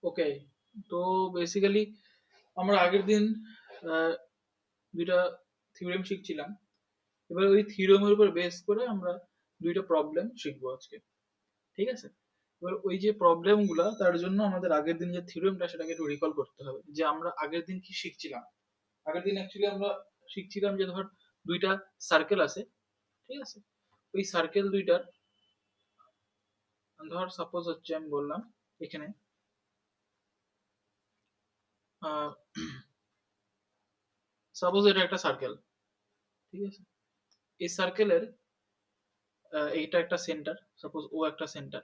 ওকে, তো বেসিক্যালি আমরা আগের দিন আহ, দুইটা থিওরেম শিখছিলাম। এবার ওই থিওরেমের উপর বেস করে আমরা দুইটা প্রবলেম শিখবো আজকে, ঠিক আছে? এবার ওই যে প্রবলেম গুলা, তার জন্য আমাদের আগের দিন যে থিওরেমটা সেটাকে একটু রিকল করতে হবে, যে আমরা আগের দিন কি শিখছিলাম। আগের দিন অ্যাকচুয়ালি আমরা শিখছিলাম যে ধর দুইটা সার্কেল আছে, ঠিক আছে? ওই সার্কেল দুইটার, ধর সাপোজ হচ্ছে আমি বললাম এখানে সাপোজ এটা একটা সার্কেল, ঠিক আছে? এই সার্কেলের এইটা একটা সেন্টার, সাপোজ ও একটা সেন্টার।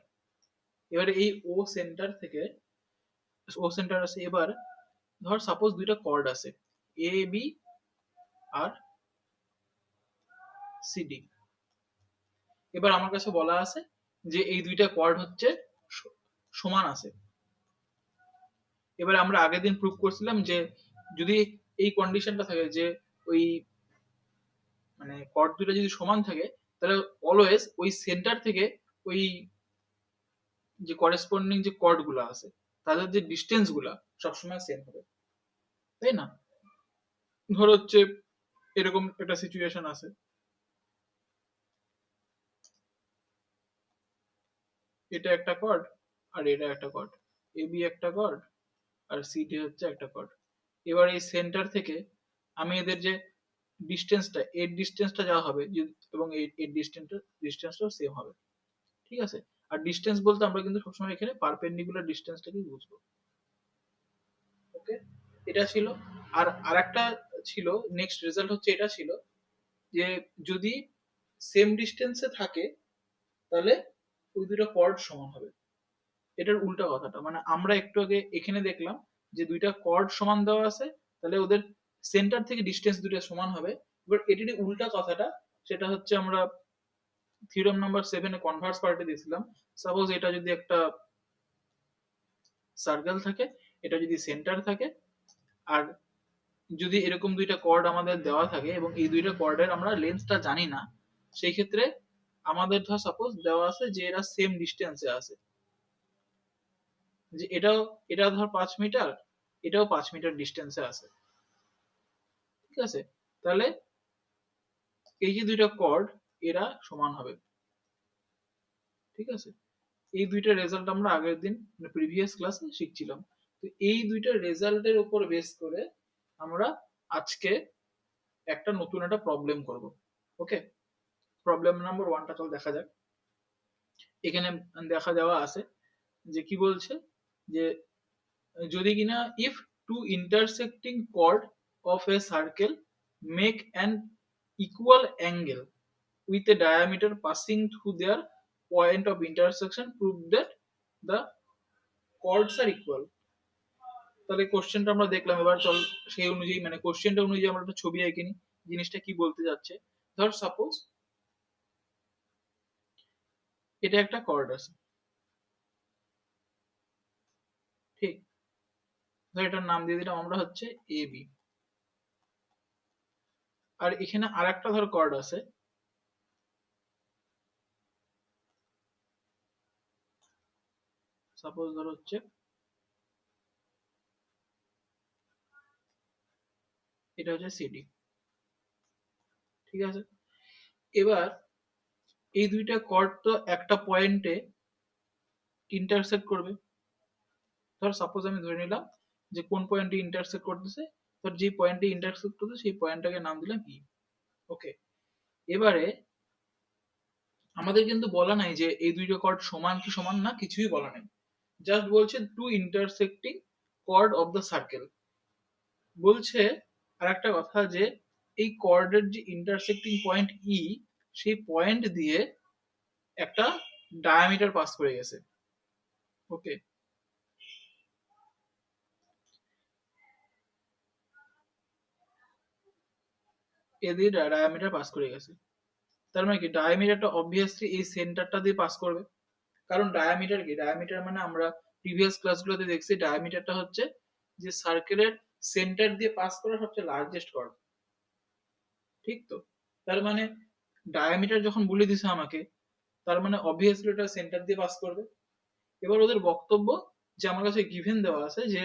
এবারে এই ও সেন্টার থেকে, ও সেন্টার আছে, এবার ধর সাপোজ দুইটা কর্ড আছে, এ বি আর সিডি। এবার আমার কাছে বলা আছে যে এই দুইটা কর্ড হচ্ছে সমান আছে। এবার আমরা আগের দিন প্রুভ করছিলাম যে যদি এই কন্ডিশনটা থাকে যে ওই মানে কর্ড দুইটা যদি সমান থাকে, তাহলে অলওয়েজ ওই সেন্টার থেকে ওই যে করেসপন্ডিং যে কর্ড গুলো আছে তাদের যে ডিস্টেন্স গুলা সবসময় সেম হবে, তাই না? ধর হচ্ছে এরকম একটা সিচুয়েশন আছে, এটা একটা কর্ড আর এটা একটা কর্ড, এ বি একটা কর্ড আর সিডি হচ্ছে একটা কর্ড। এবার এই সেন্টার থেকে আমি এদের যে ডিস্টেন্সটা, এর ডিস্টেন্সটা যা হবে এবং এর ডিস্টেন্সটাও সেম হবে, ঠিক আছে? আর ডিস্টেন্স বলতে আমরা কিন্তু সবসময় এখানে পারপেন্ডিকুলার ডিস্টেন্সটাকেই বুঝবো। ওকে, এটা ছিল। আর আরেকটা ছিল, নেক্সট রেজাল্ট হচ্ছে এটা ছিল যে যদি সেম ডিস্টেন্সে থাকে তাহলে ওই দুটো কর্ড সমান হবে। এটার উল্টা কথাটা, মানে আমরা একটু আগে এখানে দেখলাম যে দুইটা কর্ড সমান দেওয়া আছে, তাহলে ওদের সেন্টার থেকে ডিস্টেন্স দুটো সমান হবে। এবার এটির উল্টা কথাটা, সেটা হচ্ছে আমরা থিওরেম নাম্বার 7 কনভার্স পার্টে দিয়েছিলাম। সাপোজ এটা যদি একটা সার্কেল থাকে, এটা যদি সেন্টার থাকে, আর যদি এরকম দুইটা কর্ড আমাদের দেওয়া থাকে এবং এই দুইটা কর্ডের আমরা লেন্থটা জানি না, সেই ক্ষেত্রে আমাদের ধর সাপোজ দেওয়া আছে যে এরা সেম ডিস্টেন্সে আছে, যে এটা ধর 5 মিটার, এটাও 5 মিটার ডিস্টেন্সে আছে, ঠিক আছে? তাহলে এই যে দুইটা কর্ড, এরা সমান হবে, ঠিক আছে? এই দুইটা রেজাল্ট আমরা আগের দিন প্রিভিয়াস ক্লাসে শিখছিলাম। তো এই দুইটা রেজাল্টের উপর বেস করে আমরা আজকে একটা নতুন একটা প্রবলেম করব। ওকে, প্রবলেম নাম্বার 1টা চল দেখা যাক। এখানে দেখা যাওয়া আছে যে কি বলছে, যে যদি কিনা if two intersecting chord of a circle make an equal angle with a diameter passing through their point of intersection, prove that the chords are equal. তাহলে কোশ্চেনটা আমরা দেখলাম, এবার চল সেই অনুযায়ী মানে কোশ্চেনটা অনুযায়ী আমরা একটা ছবি এঁকে নিই, জিনিসটা কি বলতে যাচ্ছে। ধর সাপোজ এটা একটা কর্ড আছে, ঠিক? ধর এটার নাম দিয়ে দিলাম আমরা হচ্ছে এ বি। আর এখানে আরেকটা ধর কর্ড আছে, সাপোজ ধর হচ্ছে এটা হচ্ছে সিডি, ঠিক আছে? এবার এই দুইটা কর্ড তো একটা পয়েন্টে ইন্টারসেক্ট করবে। ধর সাপোজ আমি ধরে নিলাম যে কোন পয়েন্টে ইন্টারসেক্ট করতেছে, ধর যে পয়েন্টে ইন্টারসেক্ট করতেছে সেই পয়েন্টটাকে নাম দিলাম ই। ওকে, এবারে আমাদের কিন্তু বলা নাই যে এই দুইটা কর্ড সমান কি সমান না, কিছুই বলা নাই। জাস্ট বলছে two intersecting chord of the circle. বলছে আর একটা কথা যে এই কর্ডের যে ইন্টারসেক্টিং পয়েন্ট ই, সেই পয়েন্ট দিয়ে একটা ডায়ামিটার পাস করে গেছে। ওকে, এ দিয়ে ডায়ামিটার পাস করে গেছে। তার মানে কি ডায়ামিটারটা অবভিয়াসলি এই সেন্টারটা দিয়ে পাস করবে। কারণ ডায়ামিটার কি, ডায়ামিটার মানে আমরা প্রিভিয়াস ক্লাসগুলোতে দেখছি ডায়ামিটারটা হচ্ছে যে সার্কেলের সেন্টার দিয়ে পাস করা সবচেয়ে লার্জেস্ট কর্ড, ঠিক তো? তার মানে ডায়ামিটার যখন বলে দিছে আমাকে, তার মানে অবভিয়াসলি এটা সেন্টার দিয়ে পাস করবে। এবার ওদের বক্তব্য যে আমার কাছে গিভেন দেওয়া আছে যে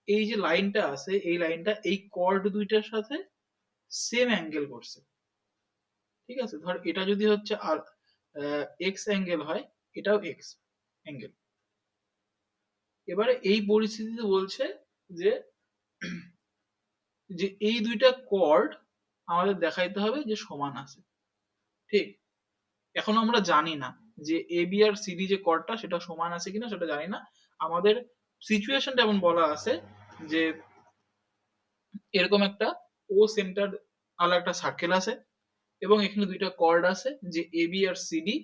এই যে লাইনটা আছে এই লাইনটা এই কর্ড দুইটার সাথে সেম অ্যাঙ্গেল করছে। ঠিক আছে, ধর এটা যদি হচ্ছে আর এক্স অ্যাঙ্গেল হয়, এটাও এক্স অ্যাঙ্গেল। এবারে এই পরিস্থিতিতে বলছে যে যে এই দুইটা কর্ড আমাদের দেখাইতে হবে যে সমান আছে। ঠিক, এখন আমরা জানি না যে এ বি আর সিডি যে কর্ডটা সেটা সমান আছে কিনা, সেটা জানি না। আমাদের সিচুয়েশনটা এমন বলা আছে যে এরকম একটা ও সেন্টার আলা একটা সার্কেল আছে এবং এখানে দুইটা কর্ড আছে যে এ বি আর সিডি।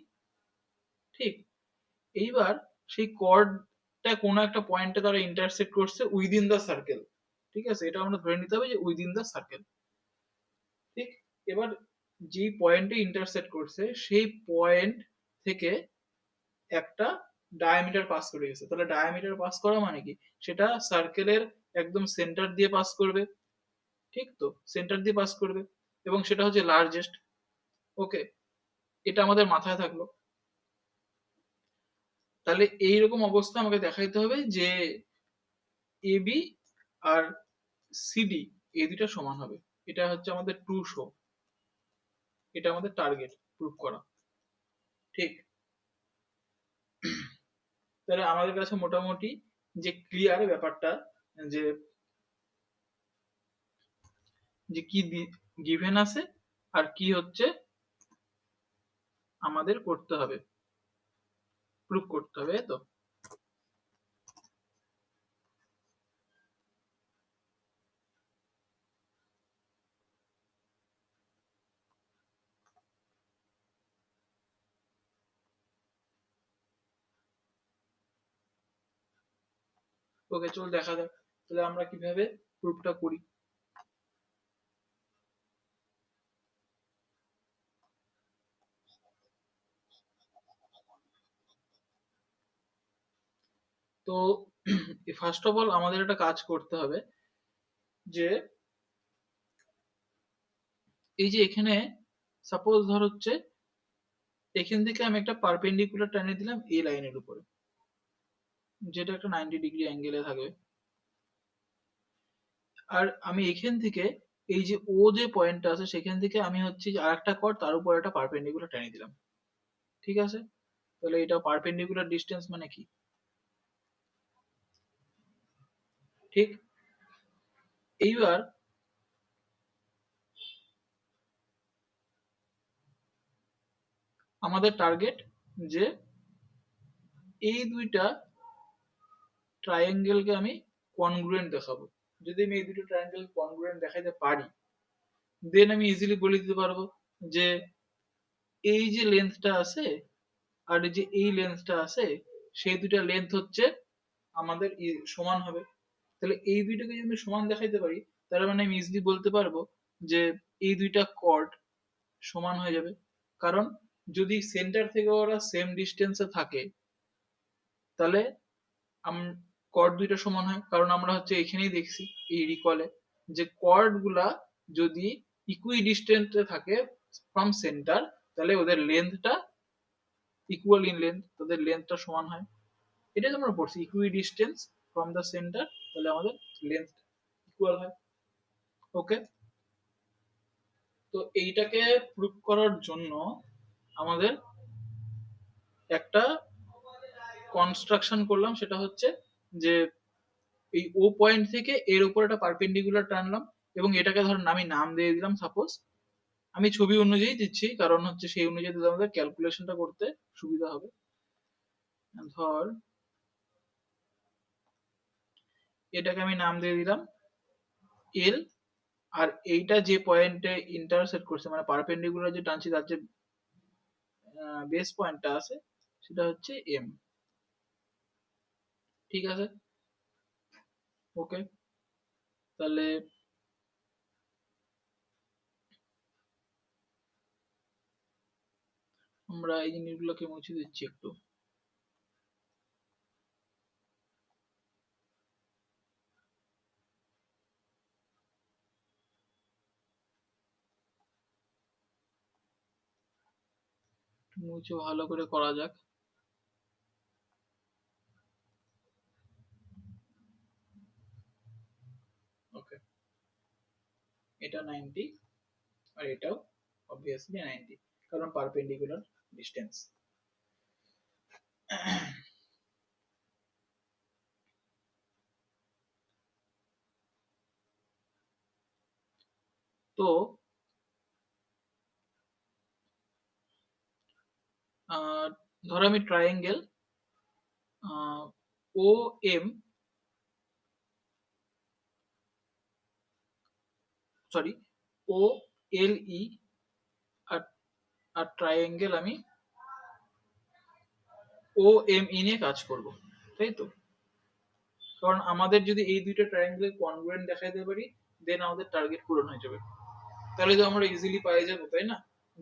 ঠিক, এইবার সেই কর্ডটা কোনো একটা পয়েন্টে তারা ইন্টারসেক্ট করছে উইদিন দ্য সার্কেল। ঠিক আছে, এটা আমরা ধরে নিতে হবে যে উইদিন দ্য সার্কেল। ঠিক, এবার যেই পয়েন্টে ইন্টারসেক্ট করছে সেই পয়েন্ট থেকে একটা ডায়ামিটার পাস করে গেছে। তাহলে ডায়ামিটার পাস করা মানে কি, সেটা সার্কেলের একদম সেন্টার দিয়ে পাস করবে। ঠিক তো, সেন্টার দিয়ে পাস করবে এবং সেটা হচ্ছে লার্জেস্ট। ওকে, এটা আমাদের মাথায় থাকলো। তাহলে এইরকম অবস্থা আমাকে দেখাইতে হবে যে এ বি আর সিডি এই দুটা সমান হবে। এটা হচ্ছে আমাদের ট্রু শো, এটা আমাদের টার্গেট প্রুভ করা। ঠিক, তাহলে আমাদের কাছে মোটামুটি যে ক্লিয়ার ব্যাপারটা যে যে কি গিভেন আছে আর কি হচ্ছে আমাদের করতে হবে, প্রুভ করতে হবে, তো ওকে চল দেখা যাক তাহলে আমরা কিভাবে প্রুফটা করি। তো ফার্স্ট অফ অল আমাদের একটা কাজ করতে হবে যে এই যে এখানে সাপোজ ধর হচ্ছে এখান থেকে আমি একটা পারপেন্ডিকুলার টেনে দিলাম এই লাইনের উপরে, যেটা একটা 90 ডিগ্রি অ্যাঙ্গেলে থাকবে। আর আমি এখান থেকে এই যে ও যে পয়েন্টটা আছে সেখান থেকে আমি হচ্ছে যে আরেকটা কর তার উপর একটা পারপেন্ডিকুলার টেনে দিলাম। ঠিক আছে, তাহলে এটা পারপেন্ডিকুলার ডিস্টেন্স মানে কি। ঠিক, এইবার আমাদের টার্গেট যে এই দুইটা ট্রায়াঙ্গেলকে আমি কনগ্রুয়েন্ট দেখাবো। যদি আমি এই দুটো ট্রায়াঙ্গেল কনগ্রুয়েন্ট দেখাইতে পারি, দেন আমি ইজিলি বলে দিতে পারবো যে এই যে লেন্থটা আছে আর এই যে এই লেন্থটা আছে সেই দুইটা লেন্থ হচ্ছে আমাদের সমান হবে। তাহলে এই দুইটাকে যদি আমি সমান দেখাইতে পারি তার মানে আমি ইজিলি বলতে পারবো যে এই দুইটা কর্ড সমান হয়ে যাবে। কারণ যদি সেন্টার থেকে ওরা সেম ডিস্টেন্সে থাকে তাহলে কর্ড দুইটা সমান হয়। কারণ আমরা হচ্ছে এখানেই দেখছি এই রিকলে যে কর্ড গুলা যদি ইকুই ডিস্টেন্সে থাকে ফ্রম সেন্টার তাহলে ওদের লেন্থটা ইকুয়াল ইন লেন্থ, তাদের লেন্থটা সমান হয়। এটা তো আমরা পড়ছি ইকুই ডিস্টেন্স ফ্রম দ্য সেন্টার, তাহলে আমাদের লেন্থ ইকুয়াল হয়। ওকে, তো এইটাকে প্রুভ করার জন্য আমাদের একটা কনস্ট্রাকশন করলাম, সেটা হচ্ছে যে এই ও পয়েন্ট থেকে এর উপর একটা পারপেন্ডিকুলার টানলাম এবং এটাকে ধর আমি নাম দিয়ে দিলাম সাপোজ, আমি ছবি অনুযায়ী দিচ্ছি কারণ হচ্ছে সেই অনুযায়ী দিলে আমাদের ক্যালকুলেশনটা করতে সুবিধা হবে। ধর এটাকে আমি নাম দিয়ে দিলাম এল, আর এইটা যে পয়েন্টে ইন্টারসেক্ট করছে মানে পারপেন্ডিকুলার যে টানছি তার যে বেস পয়েন্টটা আছে সেটা হচ্ছে এম। ঠিক আছে, ওকে, তাহলে আমরা এই জিনিসগুলোকে মুছে দিচ্ছি একটু। মুছে ভালো করে করা যাক। এটা 90 আর এটাও অবভিয়াসলি 90, কারণ পারপেন্ডিকুলার ডিস্টেন্স। তো ধরো আমি triangle O M sorry O L E R R triangle আমি ও এম ই নিয়ে কাজ করব, তাই তো? কারণ আমাদের যদি এই দুইটা ট্রায়াঙ্গেলের কনগ্রুয়েন্ট দেখাইতে পারি, দেন আমাদের টার্গেট পূরণ হয়ে যাবে। তাহলে তো আমরা ইজিলি পাই যাবো, তাই না?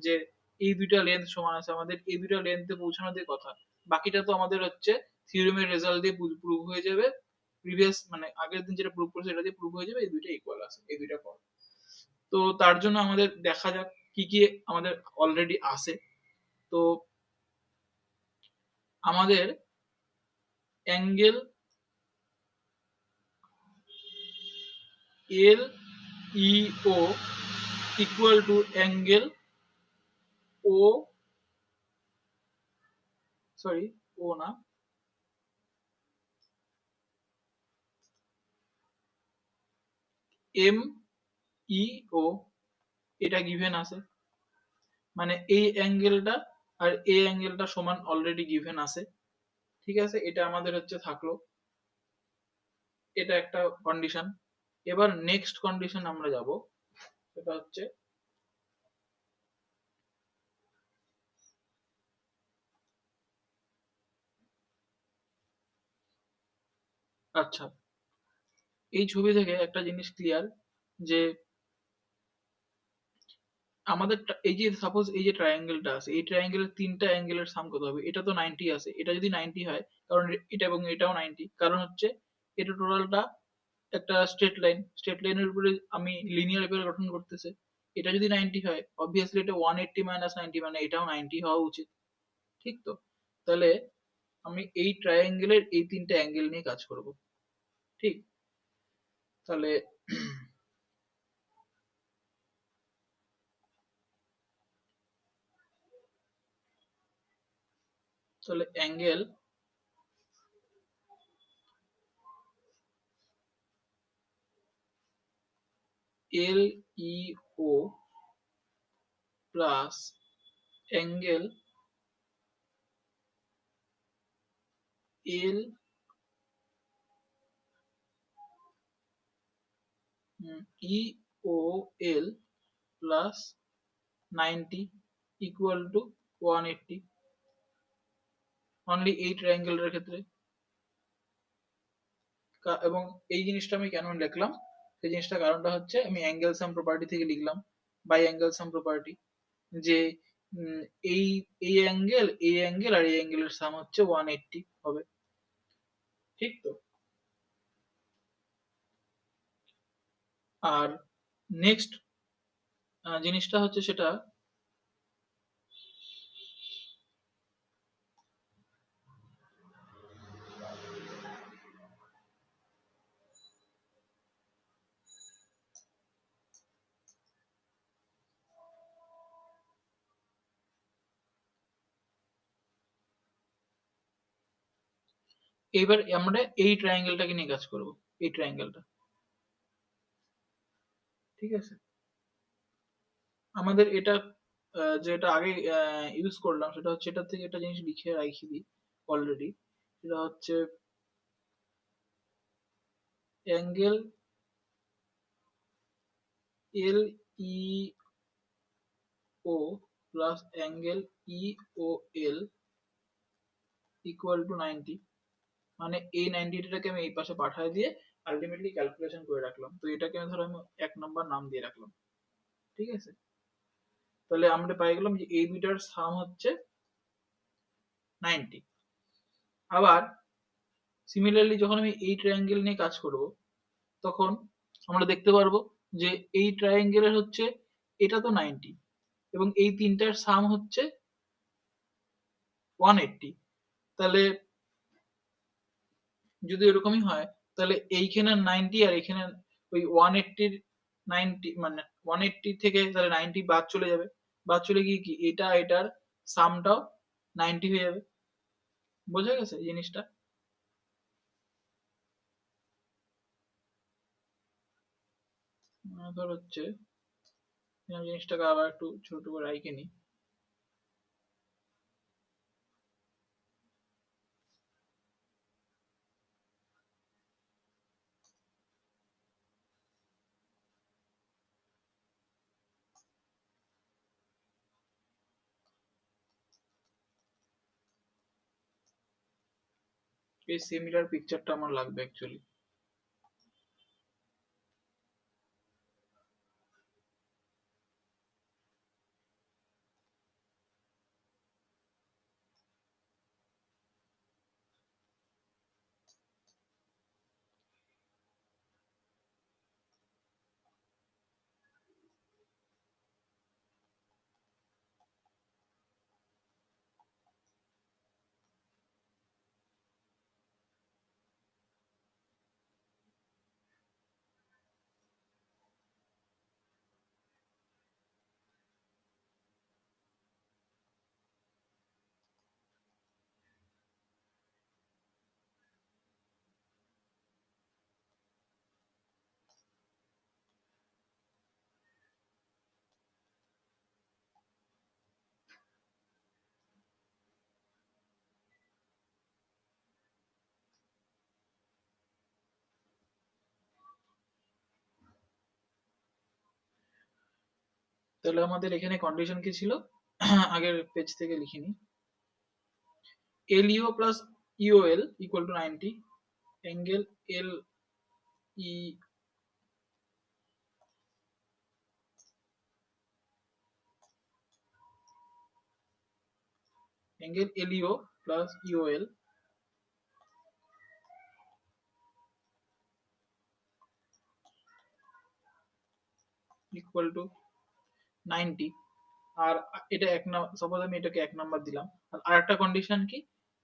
যে এই দুইটা লেন্থ সমান আছে, আমাদের এই দুইটা লেন্থে পৌঁছানো দিয়ে কথা, বাকিটা তো আমাদের হচ্ছে থিওরেমের রেজাল্ট দিয়ে প্রুভ হয়ে যাবে। প্রিভিয়াস মানে আগের দিন যেটা প্রুভ করেছে সেটা দিয়ে প্রুভ হয়ে যাবে এই দুইটা ইকুয়াল আছে, এই দুইটা পদ। তো তার জন্য আমাদের দেখা যাক কি কি আমাদের অলরেডি আছে। তো আমাদের angle L E O equal to angle O sorry O না এম ই ও, এটা গিভেন আছে, মানে এই অ্যাঙ্গেলটা আর এই অ্যাঙ্গেলটা সমান অলরেডি গিভেন আছে। ঠিক আছে, এটা আমাদের হচ্ছে থাকলো, এটা একটা কন্ডিশন। এবার নেক্সট কন্ডিশন আমরা যাব, সেটা হচ্ছে আচ্ছা এই ছবি থেকে একটা জিনিস ক্লিয়ার, যে আমাদের এই যে সাপোজ এই যে ট্রায়াঙ্গেলটা আছে, এই ট্রায়াঙ্গেলের তিনটা অ্যাঙ্গেলের সাম কত হবে? এটা তো 90 আছে, এটা যদি 90 হয়, কারণ এটা এবং এটাও 90, কারণ হচ্ছে এটা টোটালটা একটা স্ট্রেট লাইনের উপরে আমি লিনিয়ার এভাবে গঠন করতেছে। এটা যদি 90 হয়, অবভিয়াসলি এটা 180 মাইনাস 90 মানে এটাও 90 হওয়া উচিত, ঠিক তো? তাহলে আমি এই ট্রায়াঙ্গেলের এই তিনটা অ্যাঙ্গেল নিয়ে কাজ করব, ঠিক? তাহলে তাহলে angle L E O plus angle L E O L plus 90 equal to 180, only এই ট্রায়াঙ্গেলটার ক্ষেত্রে। এবং এই জিনিসটা আমি কেন লিখলাম, সেই জিনিসটা কারণটা হচ্ছে আমি অ্যাঙ্গেল সাম প্রপার্টি থেকে লিখলাম, বাই অ্যাঙ্গেল সাম প্রপার্টি, যে উম, এই এই অ্যাঙ্গেল আর এই অ্যাঙ্গেলের সাম হচ্ছে 180 হবে, ঠিক তো? আর নেক্সট জিনিসটা হচ্ছে সেটা এবার আমরা এই ট্রায়াঙ্গেলটাকে নিয়ে কাজ করব, এই ট্রায়াঙ্গেলটা, ঠিক আছে? আমাদের এটা যেটা আগে ইউজ করলাম সেটা হচ্ছে, এটা থেকে একটা জিনিস লিখে রাখি দিই অলরেডি, সেটা হচ্ছে angle L E O plus angle E O L equal to 90, মানে এই 90টাকে আমি এই পাশে পাঠিয়ে দিয়ে আলটিমেটলি ক্যালকুলেশন করে রাখলাম। তো এটাকে ধরো আমি 1 নম্বর নাম দিয়ে রাখলাম, ঠিক আছে? তাহলে আমরা পাই গেলাম যে এই দুইটার সাম হচ্ছে 90। আবার সিমিলারলি যখন আমি এই ট্রায়াঙ্গেল নিয়ে কাজ করব, তখন আমরা দেখতে পারবো যে এই ট্রায়াঙ্গেলের হচ্ছে এটা তো 90 এবং এই তিনটার সাম হচ্ছে 180। তাহলে যদি এরকমই হয়, তাহলে এইখানে 90 আর এখানে ওই 180 90 মানে 180 থেকে তাহলে 90 বাদ চলে যাবে, বাদ চলে গিয়ে কি এটা এটার সামটাও 90 হয়ে যাবে। বোঝা গেছে এই জিনিসটা? ধর হচ্ছে জিনিসটাকে আবার একটু ছোট করে রাইখে নি। এই সিমিলার পিকচারটা আমার লাগবে অ্যাকচুয়ালি। তাহলে আমাদের এখানে কন্ডিশন কি ছিল? আগের পেজ থেকে লিখিনি। LEO plus EOL equal to 90, angle LE angle LEO plus EOL equal to 90। আর এটা এক নাম্বার, সাপোজ আমি এটাকে 1 নাম্বার দিলাম। আর আরেকটা কন্ডিশন কি,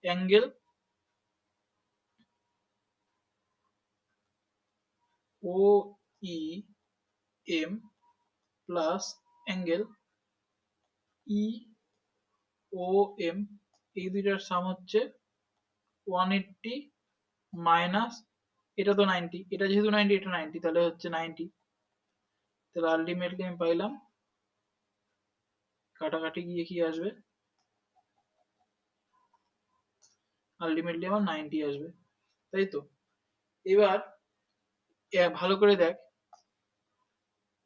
angle OEM plus angle EOM, এই দুইটার সাম হচ্ছে 180 মাইনাস, এটা তো 90, এটা যেহেতু 90 এটা 90 তাহলে হচ্ছে 90। তাহলে আলটিমেটলি আমি পাইলাম, কাটাকাটি গিয়ে কি আসবে, আলটিমেটলি আমার 90 আসবে, তাই তো? এবার ভালো করে দেখ,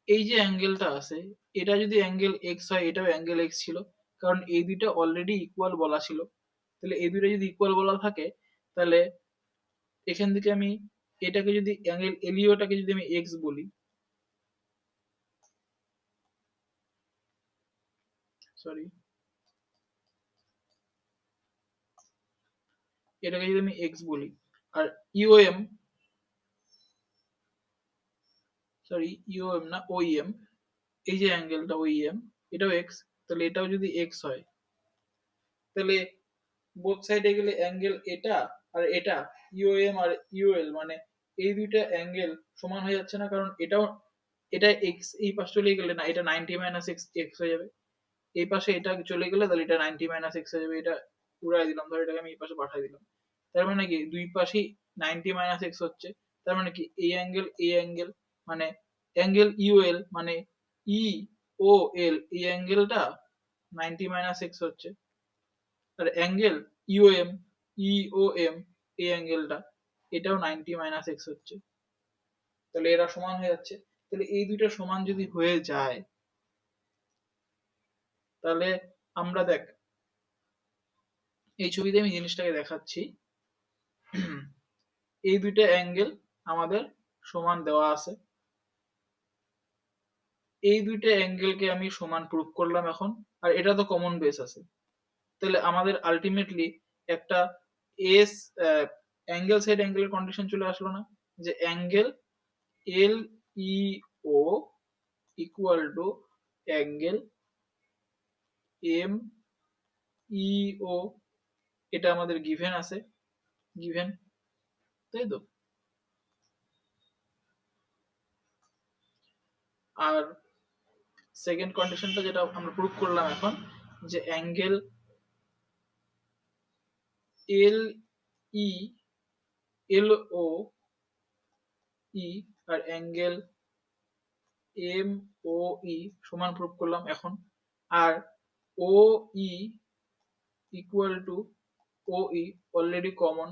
এই যে অ্যাঙ্গেলটা আছে এটা যদি অ্যাঙ্গেল এক্স হয়, এটাও অ্যাঙ্গেল এক্স ছিল, কারণ এই দুইটা অলরেডি ইকুয়াল বলা ছিল। তাহলে এই দুইটা যদি ইকুয়াল বলা থাকে তাহলে এখান থেকে আমি এটাকে যদি অ্যাঙ্গেল এলিওটাকে যদি আমি এক্স বলি, সরি, এটাকে যদি আমি এক্স বলি, আর ইউএম, সরি ইউএম না ওইএম, এই যে অ্যাঙ্গেলটা ওইএম এটাও এক্স, তাহলে এটাও যদি এক্স হয় তাহলে বোথ সাইডে গেলে অ্যাঙ্গেল এটা আর এটা, ইউএম আর ইউএল, মানে এই দুইটা অ্যাঙ্গেল সমান হয়ে যাচ্ছে না, কারণ এটাও এটা এক্স এই পাশ চলে গেলে না এটা 90 মাইনাস এক্স এক্স হয়ে যাবে, এই পাশে এটা চলে গেলে তাহলে এটা 90 মাইনাস এক্স হয়ে যাবে। এটা উড়াই দিলাম, ধর এটাকে আমি এই পাশে পাঠিয়ে দিলাম, তার মানে কি দুই পাশেই 90 মাইনাস এক্স হচ্ছে, তার মানে কি এই অ্যাঙ্গেল মানে অ্যাঙ্গেল ইউএল মানে ই ও এল, এই অ্যাঙ্গেলটা 90 মাইনাস এক্স হচ্ছে, আর অ্যাঙ্গেল ইউএম ইওএম এই অ্যাঙ্গেলটা এটাও 90 মাইনাস এক্স হচ্ছে, তাহলে এরা সমান হয়ে যাচ্ছে। তাহলে এই দুইটা সমান যদি হয়ে যায় তাহলে আমরা দেখ এই ছবিতে আমি জিনিসটাকে দেখাচ্ছি, এই দুইটা অ্যাঙ্গেল আমাদের সমান দেওয়া আছে, এই দুইটা অ্যাঙ্গেলকে আমি সমান প্রুভ করলাম এখন, আর এটা তো কমন বেস আছে, তাহলে আমাদের আলটিমেটলি একটা এস অ্যাঙ্গেল সাইড অ্যাঙ্গেলের কন্ডিশন চলে আসলো না, যে angle L E O equal to angle M E O, এটা আমাদের গিভেন আছে, গিভেন, তাই তো? আর সেকেন্ড কন্ডিশনটা যেটা আমরা প্রুভ করলাম এখন, যে angle L E L O E আর অ্যাঙ্গেল এম ও ই সমান প্রুভ করলাম এখন। আর O E equal to O E already common,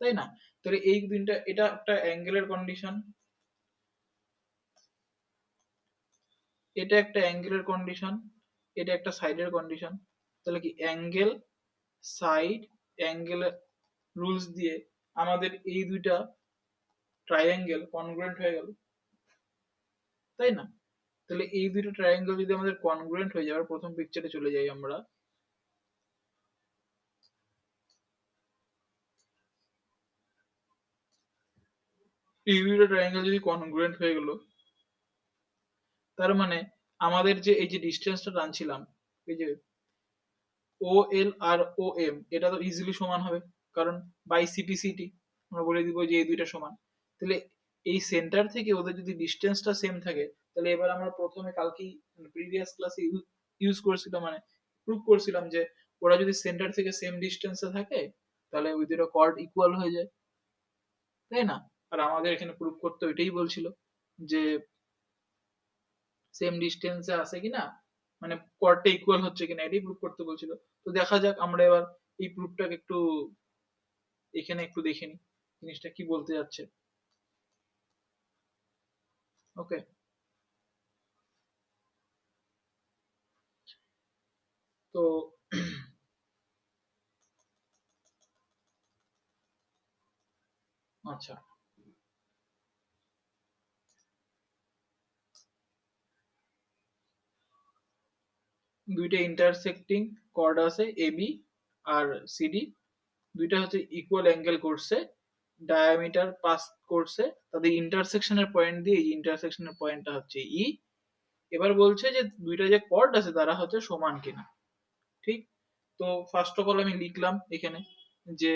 তাই না? তাহলে এই দুইটা, এটা একটা অ্যাঙ্গেলের কন্ডিশন, এটা একটা অ্যাঙ্গেলের কন্ডিশন, এটা একটা সাইডের কন্ডিশন। তাহলে কি অ্যাঙ্গেল সাইড অ্যাঙ্গেল রুলস দিয়ে আমাদের এই দুইটা ট্রায়াঙ্গেল কনগ্রুয়েন্ট হয়ে গেল, তাই না? তাহলে এই দুটো ট্রায়াঙ্গেল যদি আমাদের কনগ্রুয়েন্ট হয়ে যাওয়ার, প্রথম পিকচারে চলে যাই আমরা। এই দুটো ট্রায়াঙ্গেল যদি কনগ্রুয়েন্ট হয়ে গেল, তার মানে আমাদের যে এই যে ডিস্টেন্সটা টানছিলাম, এই যে ও এল আর ও এম, এটা তো ইজিলি সমান হবে, কারণ বাই সিটি সিটি আমরা বলে দিব যে এই দুইটা সমান। তাহলে এই সেন্টার থেকে ওদের যদি ডিস্টেন্সটা সেম থাকে, তাহলে এবার আমরা প্রথমে কালকেই প্রিভিয়াস ক্লাসে ইউজ করেছিলাম, মানে প্রুভ করছিলাম যে ওরা যদি সেন্টার থেকে সেম ডিস্টেন্সে থাকে, তাহলে ওই দুটো কর্ড ইকুয়াল হয়ে যায়, তাই না? আর আমাদের এখানে প্রুভ করতে ওইটাই বলছিল যে সেম ডিস্টেন্সে আছে কিনা, মানে কর্ডটা ইকুয়াল হচ্ছে কিনা, এটাই প্রুভ করতে বলছিল। তো দেখা যাক আমরা এবার এই প্রুফটাকে একটু এখানে একটু দেখে নিই জিনিসটা কি বলতে যাচ্ছে। ওকে, তো আচ্ছা, দুইটা ইন্টারসেক্টিং কর্ড আছে এবি আর সিডি, দুইটা হচ্ছে ইকুয়াল অ্যাঙ্গেল করছে, ডায়ামিটার পাস করছে, তাদের ইন্টারসেকশনের পয়েন্ট দিয়ে, এই ইন্টারসেকশনের পয়েন্টটা হচ্ছে ই। এবার বলছে যে দুইটা যে কর্ড আছে তারা হচ্ছে সমান কিনা, ঠিক? তো ফার্স্ট অফ অল আমি লিখলাম এখানে যে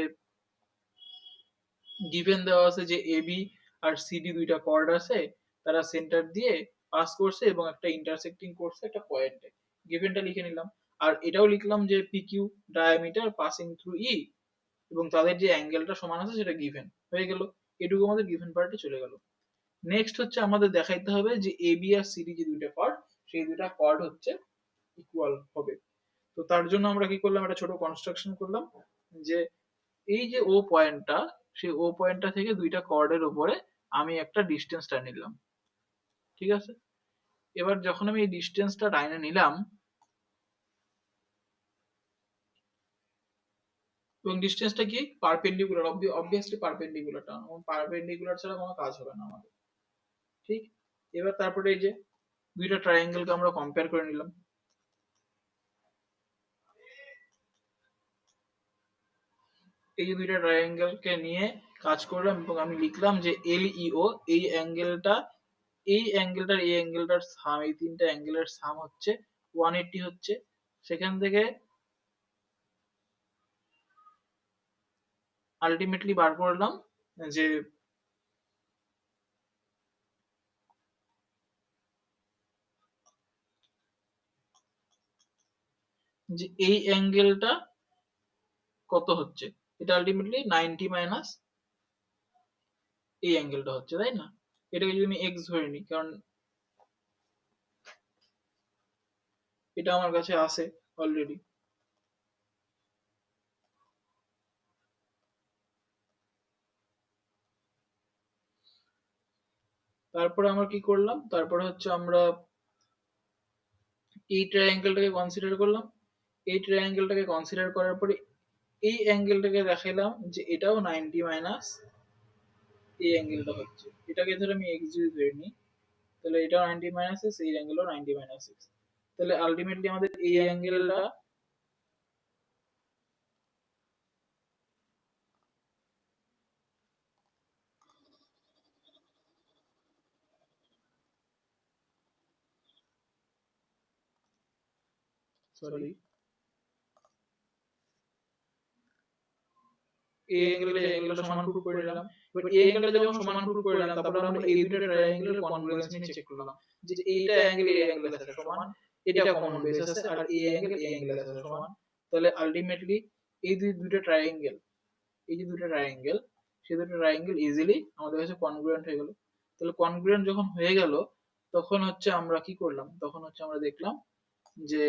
গিভেন দেওয়া আছে যে এবি আর সিডি দুইটা কর্ড আছে, তারা সেন্টার দিয়ে পাস করছে এবং একটা ইন্টারসেক্টিং করছে একটা পয়েন্টে, গিভেনটা লিখে নিলাম। আর এটাও লিখলাম যে পিকিউ ডায়ামিটার পাসিং থ্রু ই, এবং তাদের যে অ্যাঙ্গেলটা সমান আছে সেটা গিভেন হয়ে গেল। এটুকু আমাদের গিভেন পার্টে চলে গেল। নেক্সট হচ্ছে আমাদের দেখাইতে হবে যে এবি আর সিডি যে দুইটা কর্ড, সেই দুইটা কর্ড হচ্ছে ইকুয়াল হবে। তো তার জন্য আমরা কি করলাম, একটা ছোট কনস্ট্রাকশন করলাম যে এই যে ও পয়েন্টটা, সেই ও পয়েন্টটা থেকে দুইটা কর্ডের উপরে আমি একটা ডিস্টেন্সটা নিলাম, ঠিক আছে? এবার যখন আমি এই ডিস্টেন্সটা টাইনে নিলাম, এবং ডিস্টেন্সটা কি পারপেন্ডিকুলার, অবভিয়াসলি পারপেন্ডিকুলার, পারপেন্ডিকুলার ছাড়া কোনো কাজ হবে না আমাদের, ঠিক? এবার তারপরে এই যে দুইটা ট্রায়াঙ্গেলকে আমরা কম্পেয়ার করে নিলাম, এই যে দুইটা ট্রায়াঙ্গেলকে নিয়ে কাজ করলাম এবং আমি লিখলাম যে এল ইও, এই অ্যাঙ্গেলটা, এই অ্যাঙ্গেলটার, এই অ্যাঙ্গেলটার সাম, এই তিনটা অ্যাঙ্গেলের সাম হচ্ছে 180 হচ্ছে। সেখান থেকে আলটিমেটলি বার করলাম যে যে এই অ্যাঙ্গেলটা কত হচ্ছে, এটা আলটিমেটলি 90 মাইনাস এই অ্যাঙ্গেলটা হচ্ছে, তাই না? এটাকে যদি আমি এক্স ধরে নিই, কারণ এটা আমার কাছে আছে অলরেডি। তারপরে আমরা কি করলাম, তারপরে হচ্ছে আমরা এই ট্রায়াঙ্গেলটাকে কনসিডার করলাম, এই ট্রায়াঙ্গেলটাকে কনসিডার করার পরে এই অ্যাঙ্গেলটাকে দেখাইলাম যে এটাও 90 মাইনাস এই অ্যাঙ্গেলটা হচ্ছে, এটাকে ধরে আমি এক্স যদি ধরে নিই, তাহলে এটাও 90 মাইনাস এক্স, এই অ্যাঙ্গেলও 90 মাইনাস এক্স। তাহলে আলটিমেটলি আমাদের এই অ্যাঙ্গেলটা, সরি, এই অ্যাঙ্গেলটা সমান প্রুভ করে নিলাম। বাট এই অ্যাঙ্গেলটা যখন সমান প্রুভ করে নিলাম, তারপরে আমরা এই দুটো ট্রায়াঙ্গেলের কনগ্রুয়েন্স নিয়ে চেক করলাম যে এইটা অ্যাঙ্গেল এই অ্যাঙ্গেলের সাথে সমান, এটা কমন বেস আছে, আর এই অ্যাঙ্গেলের সাথে সমান। তাহলে আলটিমেটলি এই দুইটা ট্রায়াঙ্গেল, এই যে দুটো ট্রায়াঙ্গেল, সেই দুটো ট্রায়াঙ্গেল ইজিলি আমাদের কাছে কনগ্রুয়েন্ট হয়ে গেল। তাহলে কনগ্রুয়েন্ট যখন হয়ে গেল, তখন হচ্ছে আমরা কি করলাম, তখন হচ্ছে আমরা দেখলাম যে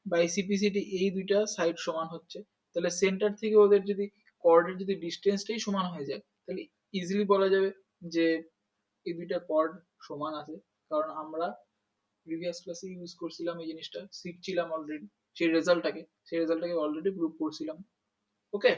বাই সিপিসিটি এই দুইটা সাইড সমান হচ্ছে। তাহলে সেন্টার থেকে ওদের যদি কর্ডের যদি ডিস্টেন্সটাই সমান হয়ে যায়, তাহলে ইজিলি বলা যাবে যে এই দুইটা কর্ড সমান আছে। কারণ আমরা প্রিভিয়াস ক্লাসে ইউজ করছিলাম এই জিনিসটা, শিখছিলাম অলরেডি সেই রেজাল্টটাকে অলরেডি প্রুভ করছিলাম। ওকে।